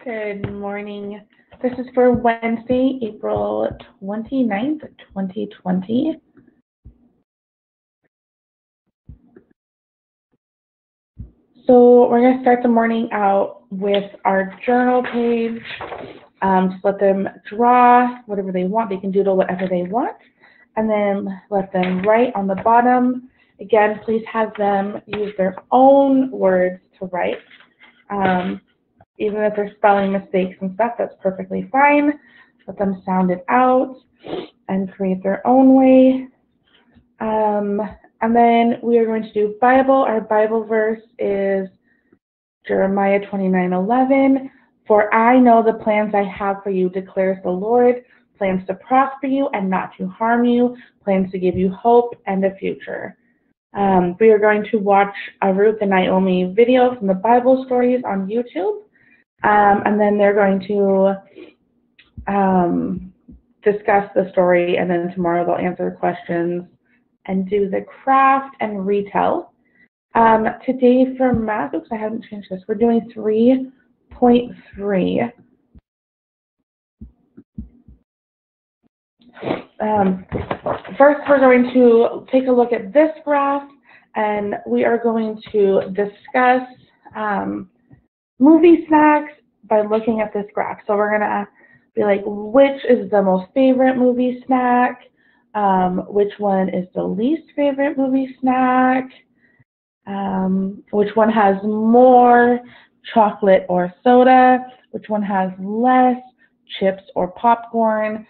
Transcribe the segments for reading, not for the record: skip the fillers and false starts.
Good morning. This is for Wednesday, April 29th, 2020. So we're going to start the morning out with our journal page. Just let them draw whatever they want. They can doodle whatever they want. And then let them write on the bottom. Again, please have them use their own words to write. Even if there's spelling mistakes and stuff, that's perfectly fine. Let them sound it out and create their own way. And then we are going to do Bible. Our Bible verse is Jeremiah 29:11. For I know the plans I have for you, declares the Lord, plans to prosper you and not to harm you, plans to give you hope and a future. We are going to watch a Ruth and Naomi video from the Bible stories on YouTube. And then they're going to discuss the story, and then tomorrow they'll answer questions and do the craft and retell. Today for math, oops, I haven't changed this. We're doing 3.3. First, we're going to take a look at this graph, and we are going to discuss movie snacks by looking at this graph. So we're going to be like, which is the most favorite movie snack? Which one is the least favorite movie snack? Which one has more chocolate or soda? Which one has less chips or popcorn?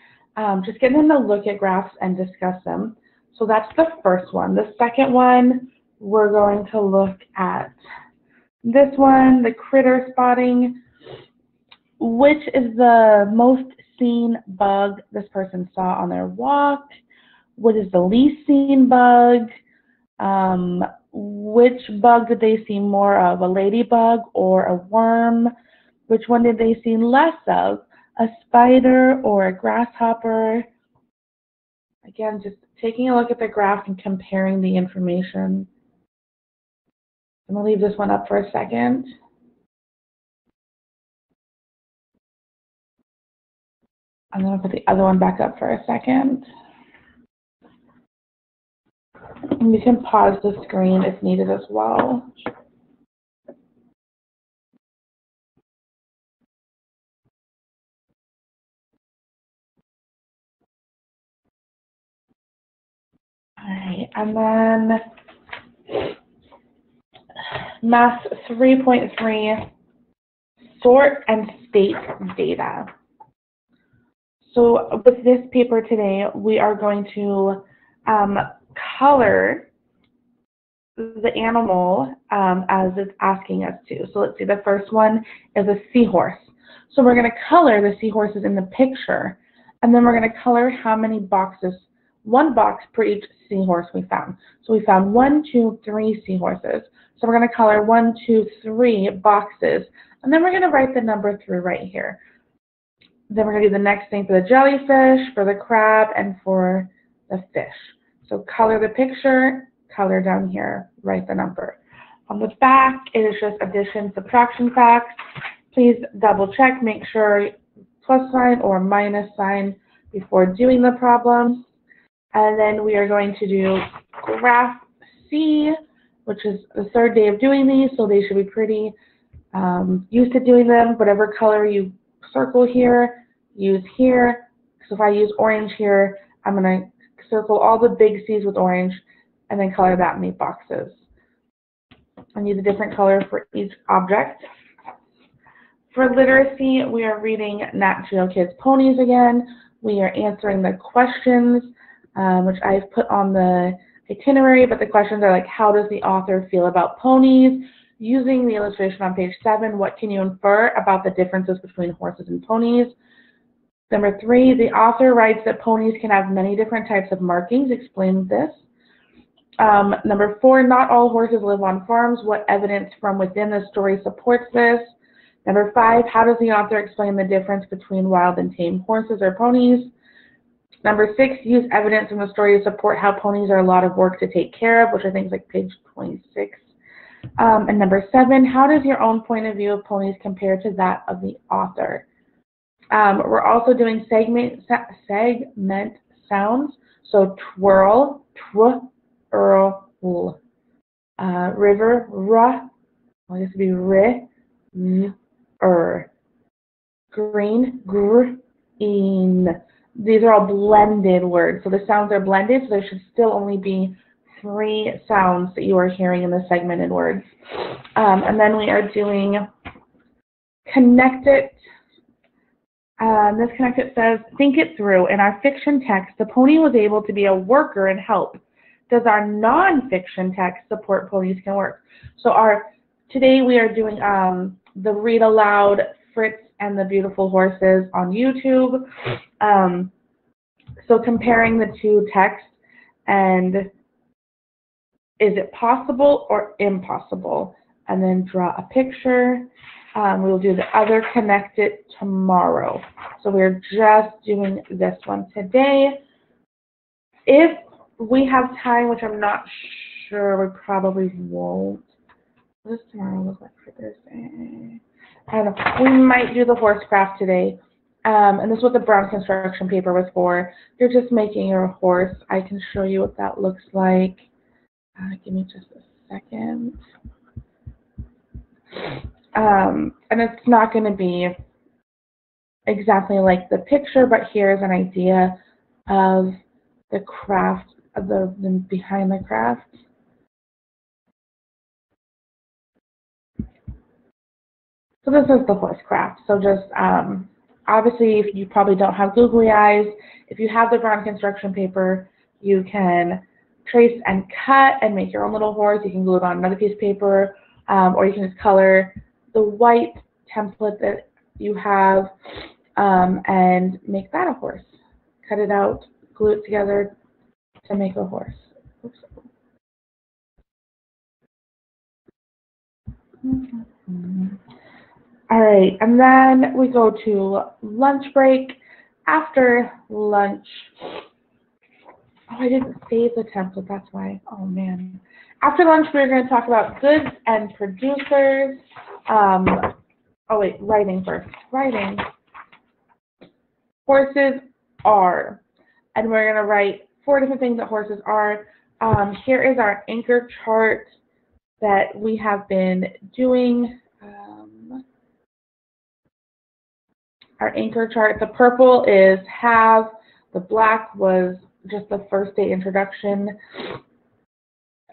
Just getting them to look at graphs and discuss them. So that's the first one. The second one, we're going to look at this one, the critter spotting. Which is the most seen bug this person saw on their walk? What is the least seen bug? Which bug did they see more of, a ladybug or a worm? Which one did they see less of, a spider or a grasshopper? Again, just taking a look at the graph and comparing the information. I'm going to leave this one up for a second. I'm going to put the other one back up for a second. And you can pause the screen if needed as well. All right, and then Math 3.3, sort and state data. So with this paper today, we are going to color the animal as it's asking us to. So let's see, the first one is a seahorse. So we're going to color the seahorses in the picture, and then we're going to color how many boxes, one box per each seahorse we found. So we found 1, 2, 3 seahorses. So we're going to color 1, 2, 3 boxes, and then we're going to write the number 3 right here. Then we're going to do the next thing for the jellyfish, for the crab, and for the fish. So color the picture, color down here, write the number. On the back, it is just addition, subtraction facts. Please double check, make sure plus sign or minus sign before doing the problem. And then we are going to do graph C, which is the third day of doing these, so they should be pretty used to doing them. Whatever color you circle here, use here. So if I use orange here, I'm going to circle all the big C's with orange and then color that many boxes. And use a different color for each object. For literacy, we are reading Nat Geo Kids Ponies again. We are answering the questions, which I've put on the itinerary, but the questions are like, how does the author feel about ponies? Using the illustration on page 7, what can you infer about the differences between horses and ponies? Number 3, the author writes that ponies can have many different types of markings. Explain this. Number 4, not all horses live on farms. What evidence from within the story supports this? Number 5, how does the author explain the difference between wild and tame horses or ponies? Number 6, use evidence from the story to support how ponies are a lot of work to take care of, which I think is like page 26. And number 7, how does your own point of view of ponies compare to that of the author? We're also doing segment sounds. So twirl, twirl, river, I guess it'd be green, green. These are all blended words. So the sounds are blended, so there should still only be 3 sounds that you are hearing in the segmented words. And then we are doing connect it. This connect it says, think it through. In our fiction text, the pony was able to be a worker and help. Does our non-fiction text support ponies can work? So today we are doing the read aloud Fritz and the Beautiful Horses on YouTube. So comparing the 2 texts, and is it possible or impossible? And then draw a picture. We will do the other connect it tomorrow. So we're just doing this one today. If we have time, which I'm not sure, we probably won't. What does tomorrow look like for Thursday? I don't know. We might do the horse craft today. And this is what the brown construction paper was for. You're just making your horse. I can show you what that looks like. Give me just a second. And it's not going to be exactly like the picture, but here's an idea of the craft, of the behind the craft. So this is the horse craft. So just obviously, if you probably don't have googly eyes, if you have the brown construction paper, you can trace and cut and make your own little horse. You can glue it on another piece of paper, or you can just color the white template that you have and make that a horse. Cut it out, glue it together to make a horse. Oops. All right, and then we go to lunch break. After lunch, oh, I didn't save the template, that's why. Oh, man. After lunch, we're going to talk about goods and producers. Oh, wait, writing first. Writing. Horses are. And we're going to write 4 different things that horses are. Here is our anchor chart that we have been doing. Our anchor chart. The purple is have. The black was just the first day introduction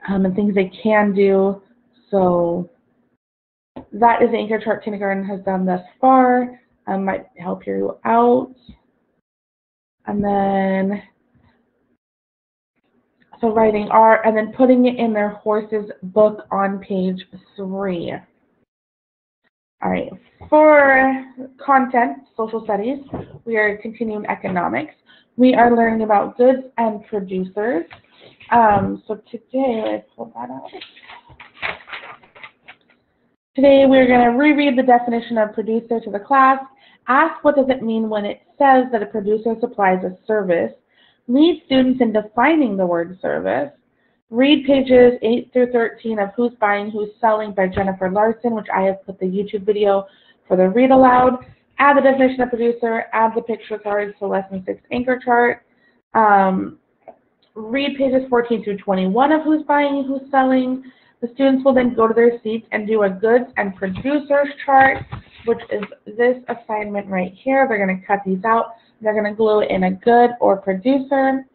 and things they can do. So that is the anchor chart kindergarten has done thus far. Might help you out. And then, so writing R, and then putting it in their horse's book on page 3. All right, for content, social studies, we are continuing economics. We are learning about goods and producers. So today, let's pull that out. Today we're going to reread the definition of producer to the class. Ask what does it mean when it says that a producer supplies a service. Lead students in defining the word service. Read pages 8 through 13 of Who's Buying, Who's Selling by Jennifer Larson, which I have put the YouTube video for the read aloud. Add the definition of producer, add the picture cards to lesson 6 anchor chart. Read pages 14 through 21 of Who's Buying, Who's Selling. The students will then go to their seats and do a goods and producers chart, which is this assignment right here. They're going to cut these out. They're going to glue it in a good or producer.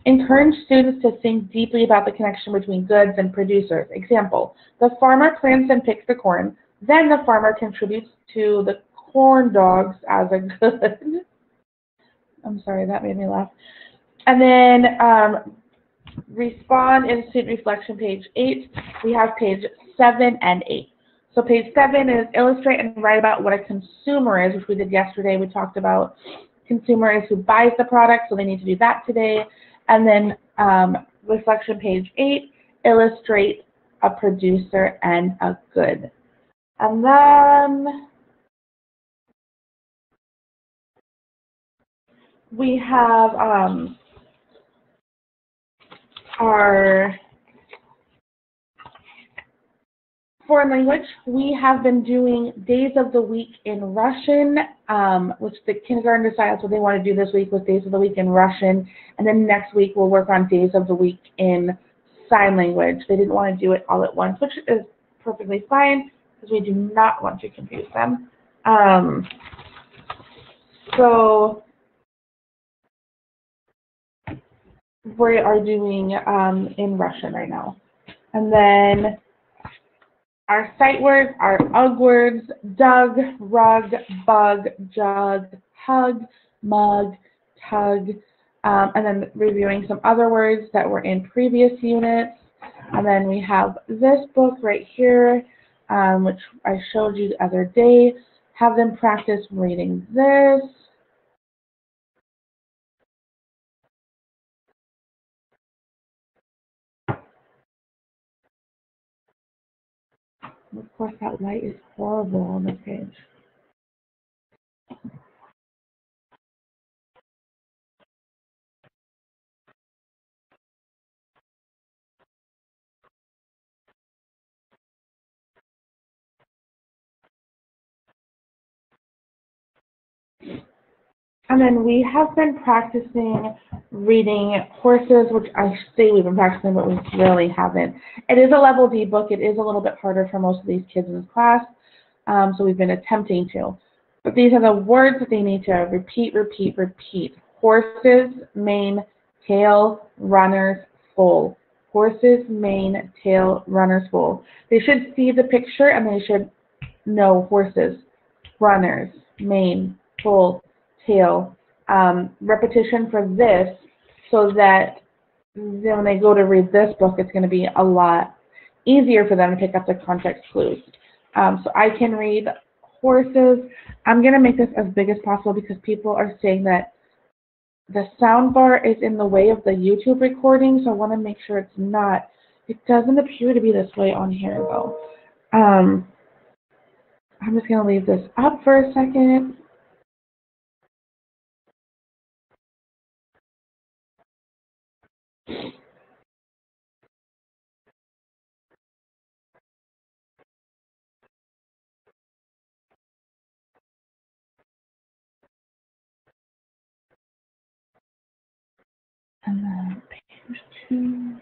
Encourage students to think deeply about the connection between goods and producers. Example, the farmer plants and picks the corn. Then the farmer contributes to the corn dogs as a good. I'm sorry, that made me laugh. And then respond in student reflection, page 8. We have page 7 and 8. So page 7 is illustrate and write about what a consumer is, which we did yesterday. We talked about consumer is who buys the product, so they need to do that today. And then reflection, page 8, illustrate a producer and a good. And then we have our Foreign language, we have been doing days of the week in Russian, which the kindergarten decides what they want to do this week with days of the week in Russian, and then next week we'll work on days of the week in sign language. They didn't want to do it all at once, which is perfectly fine because we do not want to confuse them. So we are doing in Russian right now. And then our sight words are UG words: dug, rug, bug, jug, hug, mug, tug, and then reviewing some other words that were in previous units. And then we have this book right here, which I showed you the other day. Have them practice reading this. Of course, that light is horrible on this page. And then we have been practicing reading horses, which I say we've been practicing, but we really haven't. It is a level D book. It is a little bit harder for most of these kids in this class, so we've been attempting to. But these are the words that they need to repeat, repeat, repeat. Horses, mane, tail, runners, foal. Horses, mane, tail, runners, foal. They should see the picture and they should know horses, runners, mane, foal, tail. Repetition for this so that then when they go to read this book, it's going to be a lot easier for them to pick up the context clues. So I can read horses. I'm going to make this as big as possible because people are saying that the sound bar is in the way of the YouTube recording, so I want to make sure it's not. It doesn't appear to be this way on here, though. I'm just going to leave this up for a second. And then page 2.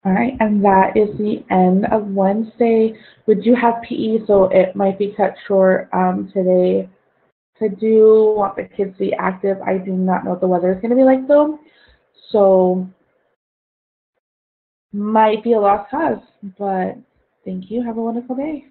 All right, and that is the end of Wednesday. We do have PE, so it might be cut short today. I do want the kids to be active. I do not know what the weather is going to be like, though, so might be a lost cause, but thank you. Have a wonderful day.